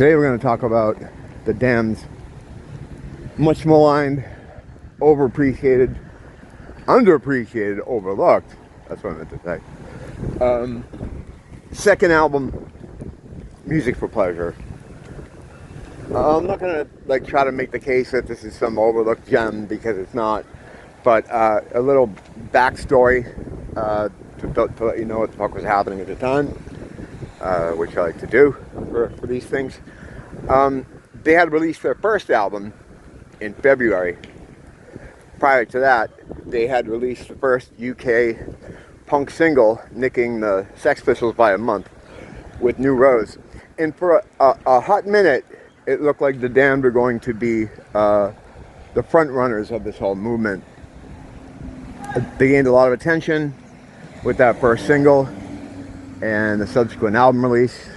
Today we're going to talk about the Damned's much maligned, overappreciated, underappreciated, overlooked, that's what I meant to say, second album, Music for Pleasure. I'm not going to try to make the case that this is some overlooked gem, because it's not, but a little backstory to let you know what the fuck was happening at the time, which I like to do for these things. They had released their first album in February. Prior to that, they had released the first UK punk single, nicking the Sex Pistols by a month, with New Rose. And for a hot minute, it looked like the Damned were going to be the front runners of this whole movement. They gained a lot of attention with that first single and the subsequent album release.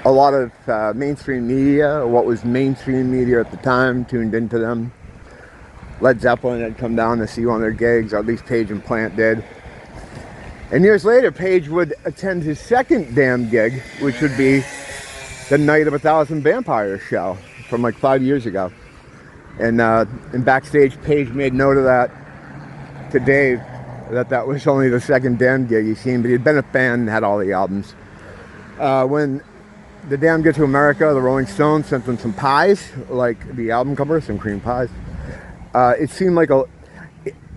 A lot of mainstream media, or what was mainstream media at the time, tuned into them. Led Zeppelin had come down to see one of their gigs, or at least Page and Plant did. And years later, Page would attend his second Damned gig, which would be the Night of 1,000 Vampires show from like 5 years ago. And backstage, Page made note of that to Dave, that was only the second Damned gig he'd seen, but he'd been a fan and had all the albums. When the Damned get to America, the Rolling Stones sent them some pies, like the album cover, some cream pies. It seemed like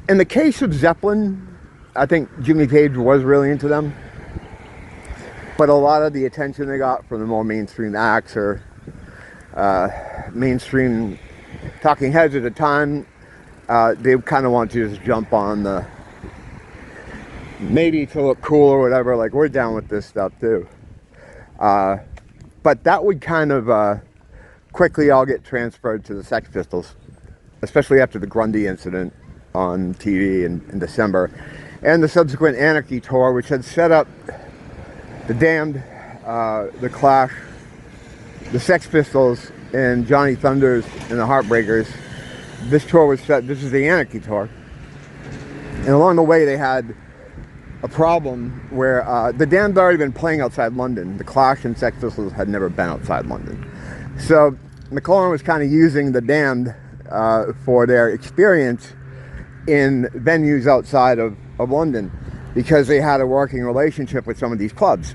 in the case of Zeppelin, I think Jimmy Page was really into them, but a lot of the attention they got from the more mainstream acts, or mainstream talking heads at the time, they kind of want to just jump on the, maybe to look cool or whatever, like, we're down with this stuff too. But that would kind of quickly all get transferred to the Sex Pistols, especially after the Grundy incident on TV in December, and the subsequent Anarchy tour, which had set up the Damned, the Clash, the Sex Pistols, and Johnny Thunders and the Heartbreakers. This tour was set, this is the Anarchy tour. And along the way they had a problem where the Damned had already been playing outside London. The Clash and Sex Pistols had never been outside London. So McLaren was kind of using the Damned for their experience in venues outside of London, because they had a working relationship with some of these clubs.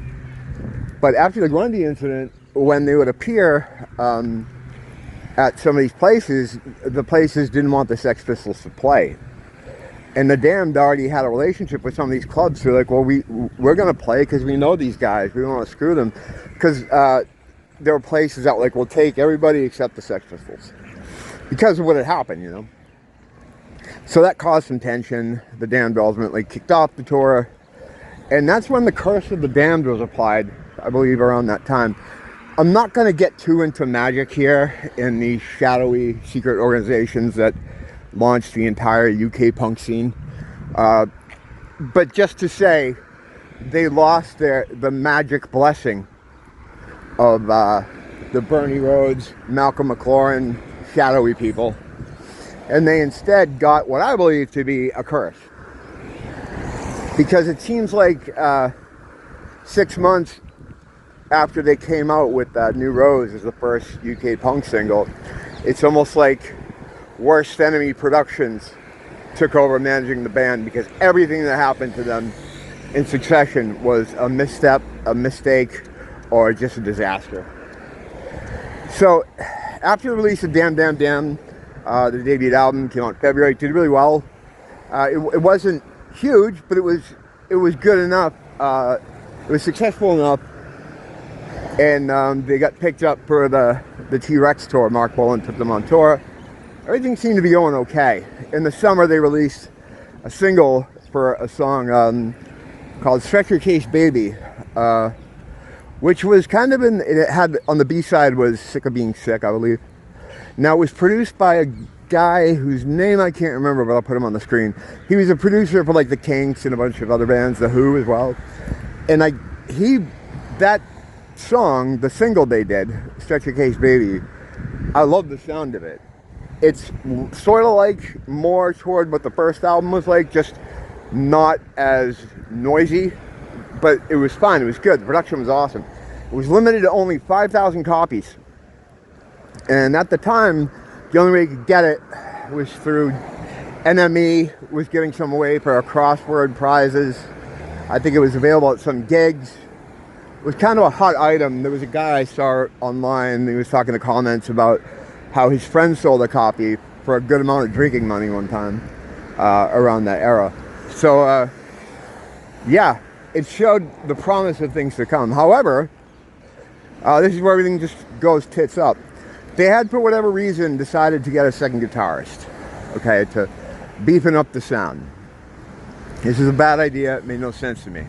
But after the Grundy incident, when they would appear at some of these places, the places didn't want the Sex Pistols to play. And the Damned already had a relationship with some of these clubs, so they're like, well, we're going to play because we know these guys. We don't want to screw them. Because there were places that like, we'll take everybody except the Sex Pistols, because of what had happened, you know. So that caused some tension. The Damned ultimately kicked off the tour. And that's when the curse of the Damned was applied, I believe around that time. I'm not going to get too into magic here in these shadowy secret organizations that launched the entire UK punk scene. But just to say, they lost the magic blessing of the Bernie Rhodes, Malcolm McLaren, shadowy people. And they instead got what I believe to be a curse. Because it seems like 6 months after they came out with New Rose as the first UK punk single, it's almost like Worst Enemy Productions took over managing the band, because everything that happened to them in succession was a misstep, a mistake, or just a disaster. So after the release of Damn, the debut album came out in February. It did really well. It wasn't huge, but it was good enough. It was successful enough, and they got picked up for the T-Rex tour. Mark Bolan took them on tour. Everything seemed to be going okay. In the summer, they released a single for a song called "Stretch Your Case Baby," which was kind of it had on the B-side was "Sick of Being Sick," I believe. Now, it was produced by a guy whose name I can't remember, but I'll put him on the screen. He was a producer for like the Kinks and a bunch of other bands, The Who as well. And that song, the single they did, "Stretch Your Case Baby," I love the sound of it. It's sort of like more toward what the first album was like, just not as noisy, but it was fun. It was good. The production was awesome. It was limited to only 5,000 copies. And at the time, the only way you could get it was through NME, was giving some away for crossword prizes. I think it was available at some gigs. It was kind of a hot item. There was a guy I saw online, he was talking to comments about how his friend sold a copy for a good amount of drinking money one time around that era. So, yeah, it showed the promise of things to come. However, this is where everything just goes tits up. They had, for whatever reason, decided to get a second guitarist, okay, to beefing up the sound. This is a bad idea. It made no sense to me.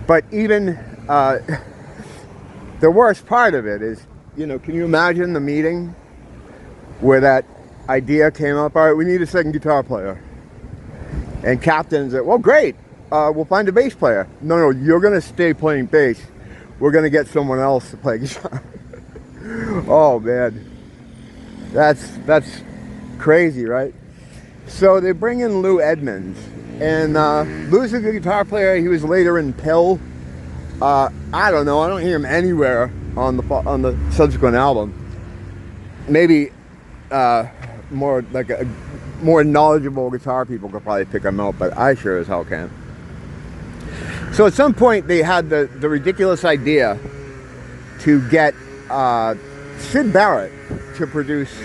But even the worst part of it is, you know, can you imagine the meeting where that idea came up? All right, we need a second guitar player. And Captain said, well, great. We'll find a bass player. No, you're going to stay playing bass. We're going to get someone else to play guitar. Oh, man. That's crazy, right? So they bring in Lou Edmonds. And Lou's a good guitar player. He was later in Pill. I don't know. I don't hear him anywhere on the subsequent album. Maybe more like a more knowledgeable guitar people could probably pick him out, but I sure as hell can't. So at some point they had the ridiculous idea to get Syd Barrett to produce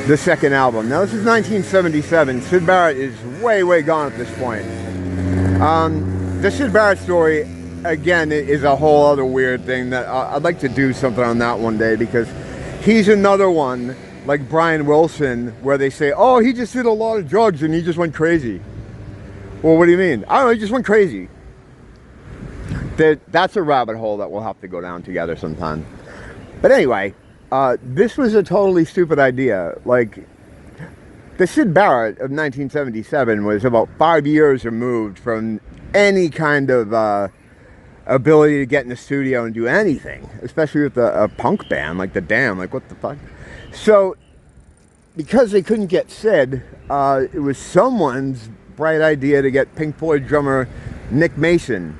the second album. Now this is 1977. Syd Barrett is way gone at this point. The Syd Barrett story, again, is a whole other weird thing that I'd like to do something on that one day, because he's another one like Brian Wilson where they say, oh, he just did a lot of drugs and he just went crazy. Well, what do you mean? I don't know, he just went crazy. That's a rabbit hole that we'll have to go down together sometime. But anyway, this was a totally stupid idea. Like, the Syd Barrett of 1977 was about 5 years removed from any kind of ability to get in the studio and do anything, especially with a punk band like the Damned. Like, what the fuck? So, because they couldn't get Syd, it was someone's bright idea to get Pink Floyd drummer Nick Mason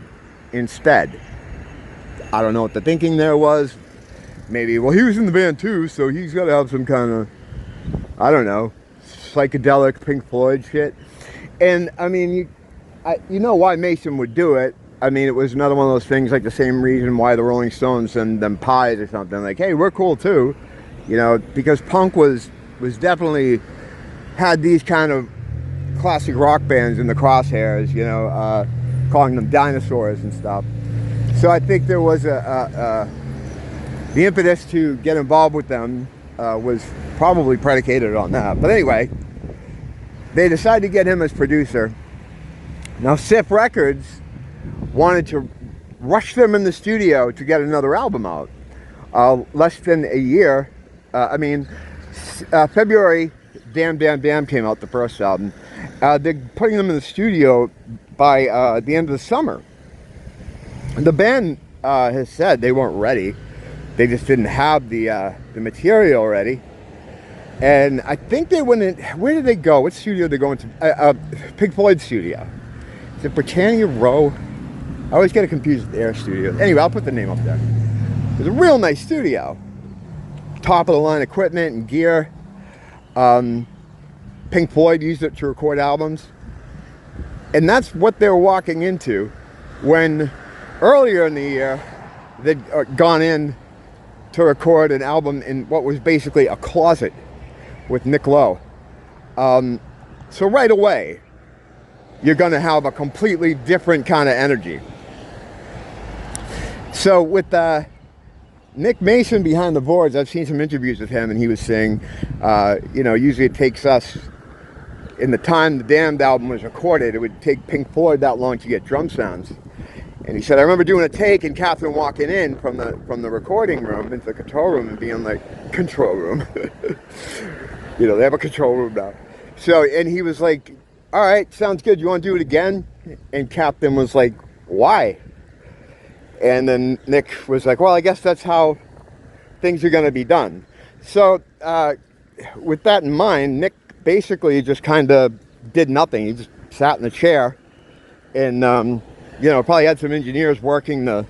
instead. I don't know what the thinking there was. Maybe, well, he was in the band too, so he's got to have some kind of, I don't know, psychedelic Pink Floyd shit. And I mean, you know why Mason would do it. I mean, it was another one of those things, like the same reason why the Rolling Stones send them pies or something. Like, hey, we're cool too, you know, because punk was definitely had these kind of classic rock bands in the crosshairs, you know, calling them dinosaurs and stuff. So I think there was the impetus to get involved with them was probably predicated on that. But anyway, they decided to get him as producer. Now, Sif Records wanted to rush them in the studio to get another album out. Less than a year. February, Damn came out, the first album. They're putting them in the studio by the end of the summer. The band has said they weren't ready. They just didn't have the material ready. And I think they went in, where did they go? What studio did they go into? Pink Floyd studio. Is it Britannia Row? I always get it confused with Air Studio. Anyway, I'll put the name up there. It's a real nice studio. Top of the line equipment and gear. Pink Floyd used it to record albums. And that's what they were walking into when earlier in the year they'd gone in to record an album in what was basically a closet with Nick Lowe. So right away, you're going to have a completely different kind of energy. So with Nick Mason behind the boards, I've seen some interviews with him, and he was saying, you know, usually it takes us, in the time the Damned album was recorded, it would take Pink Floyd that long to get drum sounds. And he said, I remember doing a take and Catherine walking in from the recording room into the control room and being like, control room. You know, they have a control room now. So, and he was like, all right, sounds good. You want to do it again? And Captain was like, why? And then Nick was like, well, I guess that's how things are going to be done. So with that in mind, Nick basically just kind of did nothing. He just sat in the chair and, you know, probably had some engineers working the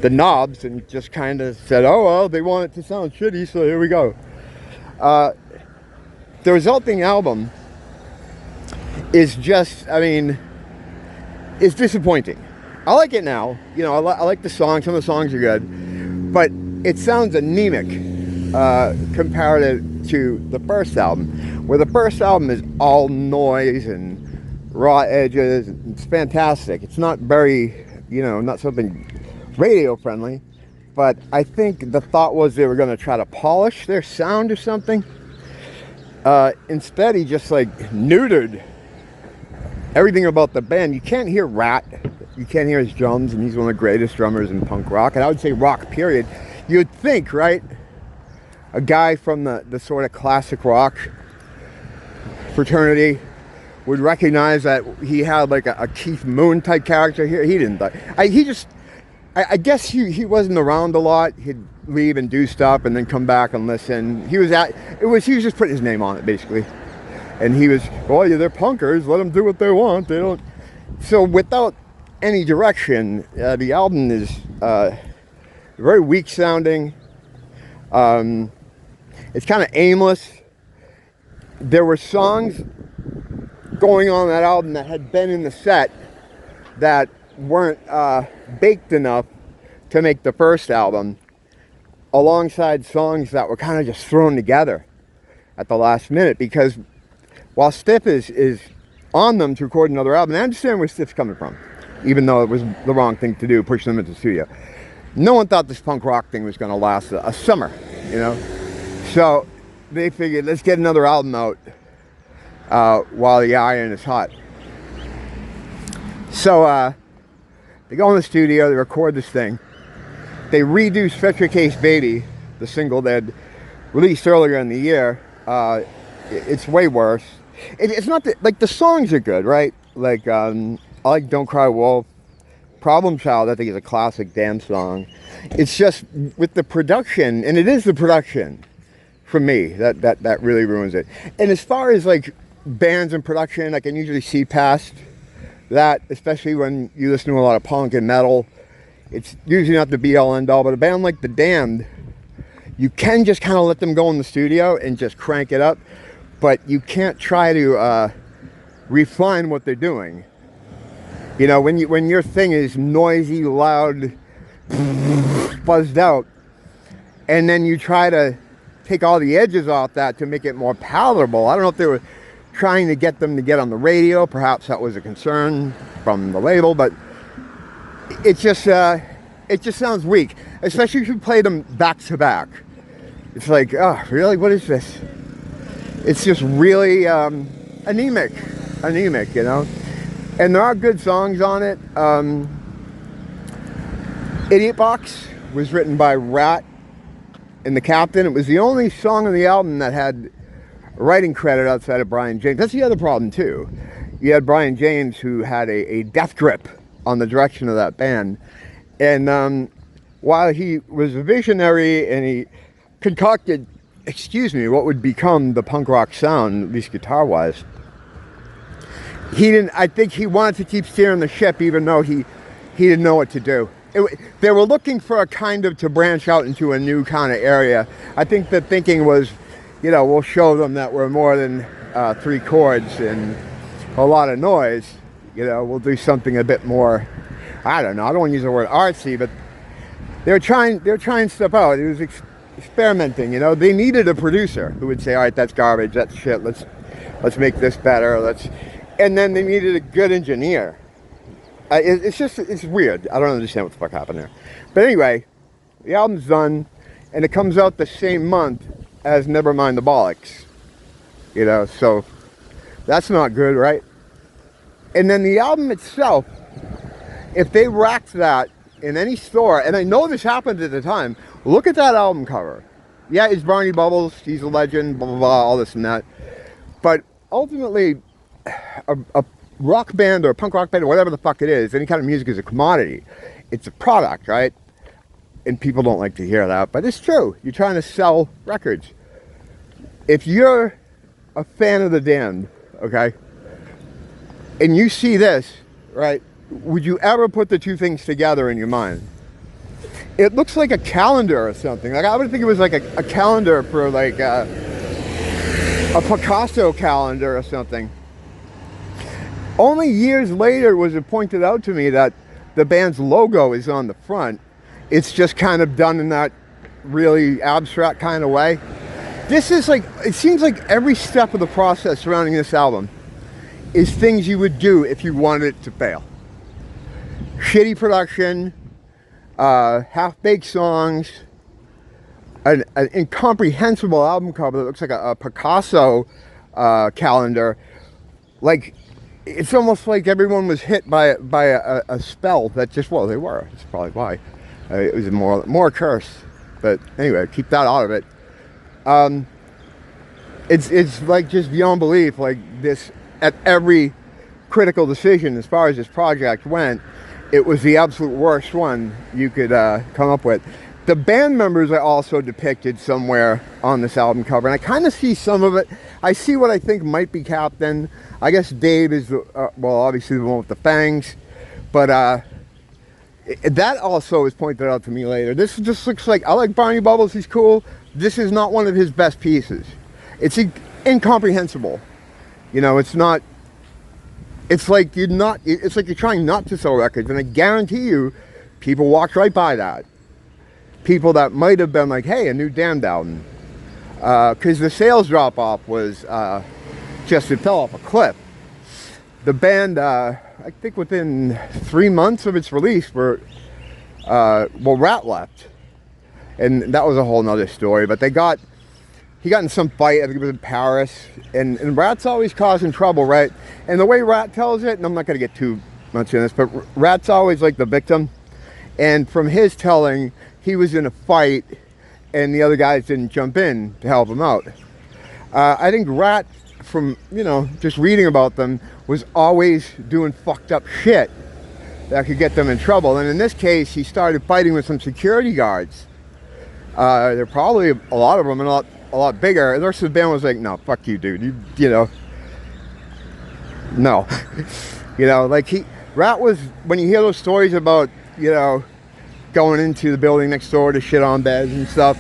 the knobs and just kind of said, oh, well, they want it to sound shitty, so here we go. The resulting album is just, I mean, it's disappointing. I like it now. You know, I like the songs. Some of the songs are good. But it sounds anemic comparative to the first album, where the first album is all noise and raw edges. It's fantastic. It's not very, you know, not something radio friendly, but I think the thought was they were going to try to polish their sound or something. Instead, he just like neutered everything about the band. You can't hear Rat. You can't hear his drums, and he's one of the greatest drummers in punk rock, and I would say rock, period. You'd think, right? A guy from the sort of classic rock fraternity would recognize that he had like a Keith Moon type character here. He didn't. I guess he wasn't around a lot. He'd leave and do stuff and then come back and listen. He was just putting his name on it, basically. And he was, well, yeah, they're punkers. Let them do what they want. They don't. So without any direction, the album is very weak sounding. It's kind of aimless. There were songs going on that album that had been in the set that weren't baked enough to make the first album, alongside songs that were kind of just thrown together at the last minute, because while Stiff is on them to record another album, I understand where Stiff's coming from, even though it was the wrong thing to do, push them into the studio. No one thought this punk rock thing was going to last a summer, you know? So they figured, let's get another album out while the iron is hot. So they go in the studio, they record this thing. They redo Stretcher Case Baby, the single they'd released earlier in the year. It's way worse. It's not that, like, the songs are good, right? Like, I like Don't Cry Wolf. Problem Child, I think, is a classic dance song. It's just with the production, and it is the production for me that really ruins it. And as far as like bands and production, I can usually see past that, especially when you listen to a lot of punk and metal. It's usually not the be-all end-all, but a band like The Damned, you can just kind of let them go in the studio and just crank it up, but you can't try to refine what they're doing. You know, when your thing is noisy, loud, buzzed out, and then you try to take all the edges off that to make it more palatable. I don't know if they were trying to get them to get on the radio. Perhaps that was a concern from the label, but it just sounds weak, especially if you play them back to back. It's like, oh, really? What is this? It's just really anemic, you know? And there are good songs on it. Idiot Box was written by Rat and the Captain. It was the only song on the album that had a writing credit outside of Brian James. That's the other problem, too. You had Brian James, who had a death grip on the direction of that band. And while he was a visionary and he concocted, what would become the punk rock sound, at least guitar-wise, I think he wanted to keep steering the ship, even though he didn't know what to do. They were looking for a kind of to branch out into a new kind of area. I think the thinking was, you know, we'll show them that we're more than 3 chords and a lot of noise. You know, we'll do something a bit more, I don't know, I don't want to use the word artsy, but they were trying stuff out. It was experimenting, you know. They needed a producer who would say, all right, that's garbage, that's shit, let's make this better, and then they needed a good engineer. It's weird. I don't understand what the fuck happened there. But anyway, the album's done, and it comes out the same month as Nevermind the Bollocks. You know, so that's not good, right? And then the album itself, if they racked that in any store, and I know this happened at the time, look at that album cover. Yeah, it's Barney Bubbles, he's a legend, blah, blah, blah, all this and that. But ultimately, a rock band or a punk rock band or whatever the fuck it is, any kind of music is a commodity. It's a product, right? And people don't like to hear that, but it's true. You're trying to sell records. If you're a fan of The Damned, okay, and you see this, right, would you ever put the two things together in your mind? It looks like a calendar or something. Like I would think it was like a calendar for like a Picasso calendar or something. Only years later was it pointed out to me that the band's logo is on the front. It's just kind of done in that really abstract kind of way. This is like, it seems like every step of the process surrounding this album is things you would do if you wanted it to fail. Shitty production, half-baked songs, an incomprehensible album cover that looks like a Picasso calendar. Like, it's almost like everyone was hit by a spell that just, well, they were. That's probably why. It was more a curse. But anyway, keep that out of it. It's like just beyond belief, like this, at every critical decision as far as this project went, it was the absolute worst one you could come up with. The band members are also depicted somewhere on this album cover, and I kind of see some of it. I see what I think might be Captain. I guess Dave is, well, obviously the one with the fangs, but that also is pointed out to me later. This just looks like, I like Barney Bubbles, he's cool. This is not one of his best pieces. It's incomprehensible. You know, it's not, it's like you're trying not to sell records, and I guarantee you, people walked right by that. People that might have been like, hey, a new Damned album. Because the sales drop-off was just, it fell off a cliff. The band, I think within 3 months of its release, well, Rat left. And that was a whole nother story. But he got in some fight, I think it was in Paris. And Rat's always causing trouble, right? And the way Rat tells it, and I'm not going to get too much in this, but Rat's always like the victim. And from his telling, he was in a fight and the other guys didn't jump in to help him out. I think Rat, from, you know, just reading about them, was always doing fucked up shit that could get them in trouble. And in this case, he started fighting with some security guards. They're probably, a lot of them, and a lot bigger. The rest of the band was like, no, fuck you, dude. You know, no. You know, like Rat was, when you hear those stories about, you know, going into the building next door to shit on beds and stuff.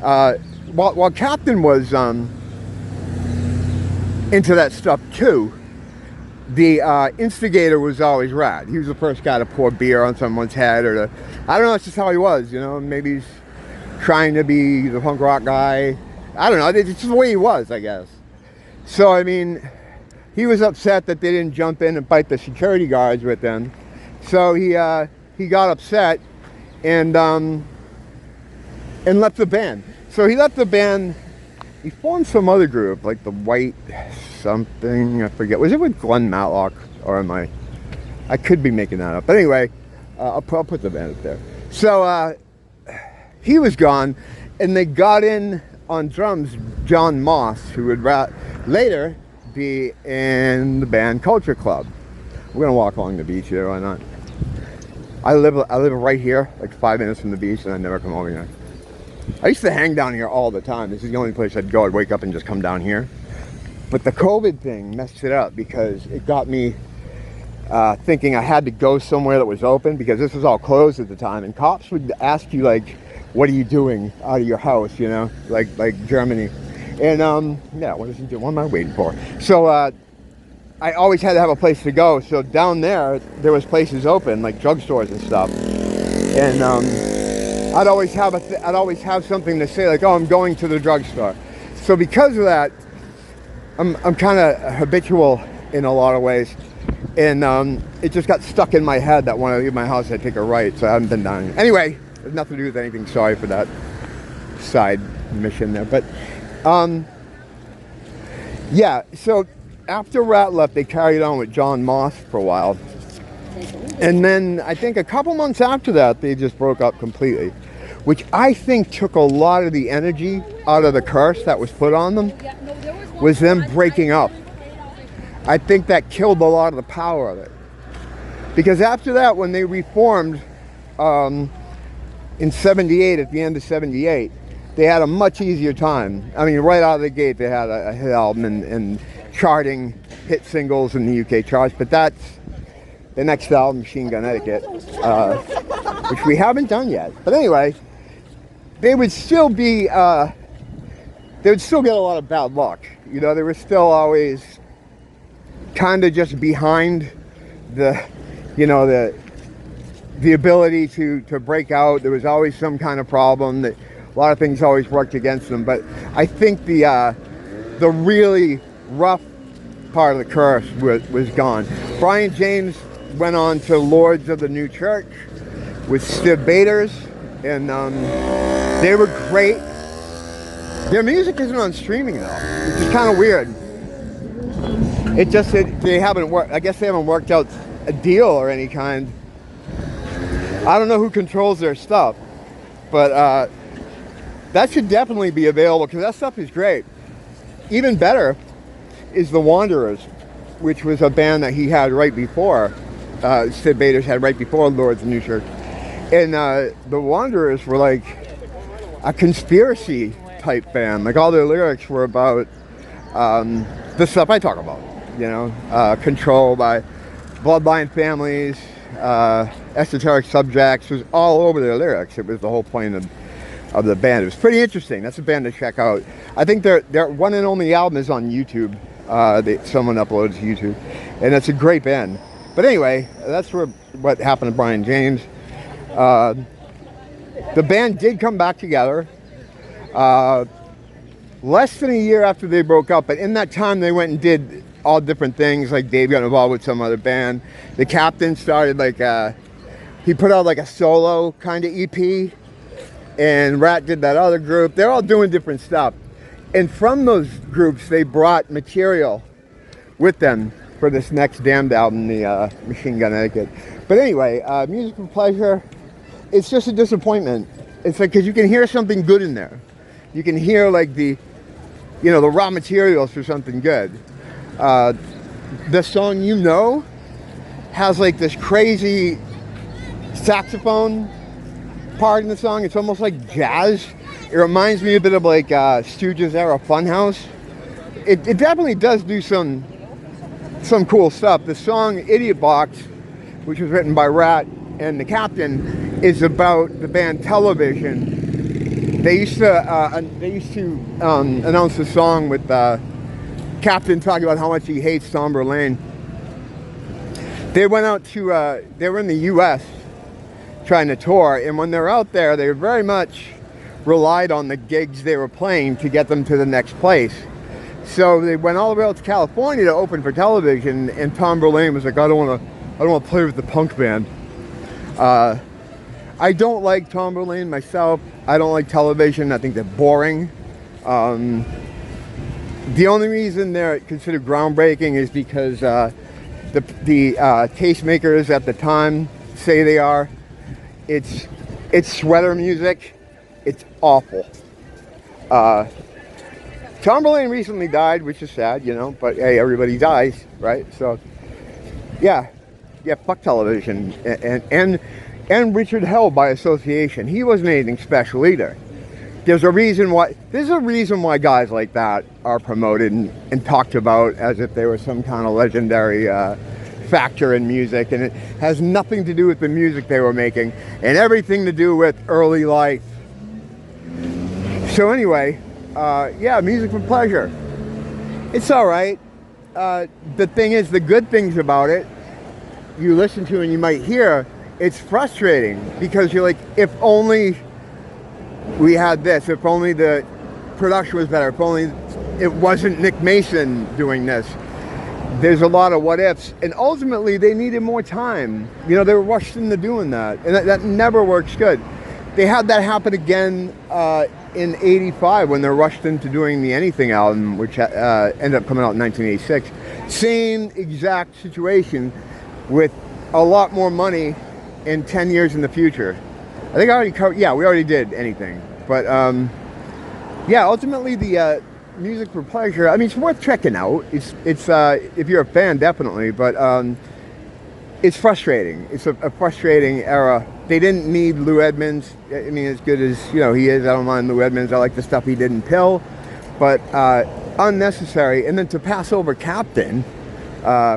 While Captain was into that stuff too, the instigator was always Rat. He was the first guy to pour beer on someone's head, or I don't know, it's just how he was, you know. Maybe he's trying to be the punk rock guy. I don't know, it's just the way he was, I guess. So, I mean, he was upset that they didn't jump in and fight the security guards with them. So he got upset and left the band. So he left the band. He formed some other group, like the White something, I forget. Was it with Glenn Matlock, or am I could be making that up. But anyway, I'll put the band up there. So he was gone, and they got in on drums John Moss, who would later be in the band Culture Club. We're gonna walk along the beach here, why not? I live right here, like 5 minutes from the beach, and I never come over here. I used to hang down here all the time. This is the only place I'd go. I'd wake up and just come down here. But the COVID thing messed it up, because it got me thinking I had to go somewhere that was open, because this was all closed at the time. And cops would ask you, like, what are you doing out of your house, you know, like Germany. And yeah, what is he doing? What am I waiting for? So I always had to have a place to go. So down there was places open, like drugstores and stuff. And I'd always have something to say, like, oh, I'm going to the drugstore. So because of that, I'm kind of habitual in a lot of ways. And it just got stuck in my head that when I leave my house, I take a right. So I haven't been down here. Anyway, there's nothing to do with anything. Sorry for that side mission there. But yeah, so after Rat left, they carried on with John Moss for a while. And then I think a couple months after that, they just broke up completely, which I think took a lot of the energy out of the curse that was put on them, was them breaking up. I think that killed a lot of the power of it. Because after that, when they reformed in 78, at the end of 78, they had a much easier time. I mean, right out of the gate, they had a hit album and charting hit singles in the UK charts. But that's the next album, Machine Gun Etiquette. which we haven't done yet. But anyway, they would still be, they would still get a lot of bad luck. You know, they were still always kind of just behind the, you know, the ability to break out. There was always some kind of problem. That a lot of things always worked against them. But I think the really rough part of the curse was gone. Brian James went on to Lords of the New Church with Steve Baders, and they were great. Their music isn't on streaming though, which is kind of weird. It just they haven't worked. I guess they haven't worked out a deal or any kind. I don't know who controls their stuff, but that should definitely be available because that stuff is great. Even better is The Wanderers, which was a band that he had right before, Sid Baders had right before Lords of New Church. And The Wanderers were like a conspiracy type band. Like all their lyrics were about the stuff I talk about, you know, control by bloodline families, esoteric subjects. It was all over their lyrics. It was the whole point of the band. It was pretty interesting. That's a band to check out. I think their one and only album is on YouTube. Someone uploads to YouTube, and it's a great band. But anyway, that's what happened to Brian James. The band did come back together less than a year after they broke up, but in that time they went and did all different things. Like Dave got involved with some other band. The Captain started like he put out like a solo kind of EP, and Rat did that other group. They're all doing different stuff, and from those groups they brought material with them for this next Damned album, the Machine Gun Etiquette. But anyway, Music for Pleasure, it's just a disappointment. It's like, because you can hear something good in there. You can hear like the raw materials for something good. The song You Know has like this crazy saxophone part in the song. It's almost like jazz. It reminds me a bit of like Stooges era Funhouse. It definitely does do some cool stuff. The song Idiot Box, which was written by Rat and the Captain, is about the band Television. They used to announce the song with Captain talking about how much he hates Tom Verlaine. They went out to they were in the U.S. trying to tour, and when they're out there, they very much relied on the gigs they were playing to get them to the next place. So they went all the way out to California to open for Television, and Tom Verlaine was like, I don't want to play with the punk band. I don't like Tom Verlaine myself. I don't like Television. I think they're boring. The only reason they're considered groundbreaking is because the tastemakers at the time say they are. It's sweater music. It's awful. Tom Verlaine recently died, which is sad, you know, but hey, everybody dies, right? So, yeah, fuck Television, and Richard Hell by association. He wasn't anything special either. There's a reason why guys like that are promoted and talked about as if they were some kind of legendary factor in music, and it has nothing to do with the music they were making and everything to do with early life. So anyway, yeah, Music for Pleasure. It's all right. The thing is, the good things about it, you listen to and you might hear, it's frustrating because you're like, if only we had this, if only the production was better, if only it wasn't Nick Mason doing this. There's a lot of what ifs, and ultimately they needed more time. You know, they were rushed into doing that, and that never works good. They had that happen again in '85 when they're rushed into doing the Anything album, which ended up coming out in 1986. Same exact situation with a lot more money in 10 years in the future. I think I already covered, yeah, we already did Anything. But yeah, ultimately the Music for Pleasure, I mean, it's worth checking out. It's if you're a fan, definitely, but it's frustrating. It's a frustrating era. They didn't need Lou Edmonds. I mean, as good as, you know, he is, I don't mind Lou Edmonds. I like the stuff he did in Pill, but unnecessary. And then to pass over Captain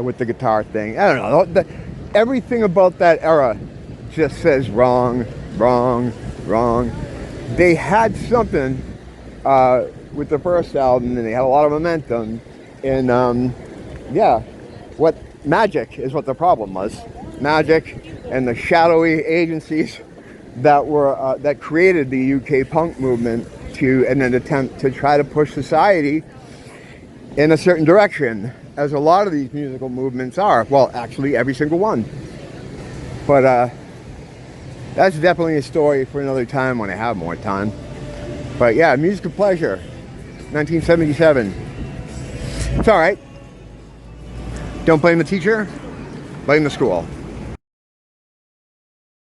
with the guitar thing, I don't know. Everything about that era just says wrong, wrong, wrong. They had something with the first album, and they had a lot of momentum. And yeah, what magic is what the problem was. Magic and the shadowy agencies that were that created the UK punk movement in an attempt to try to push society in a certain direction, as a lot of these musical movements are. Well, actually, every single one. But that's definitely a story for another time when I have more time. But yeah, Music of Pleasure, 1977. It's all right. Don't blame the teacher, blame the school.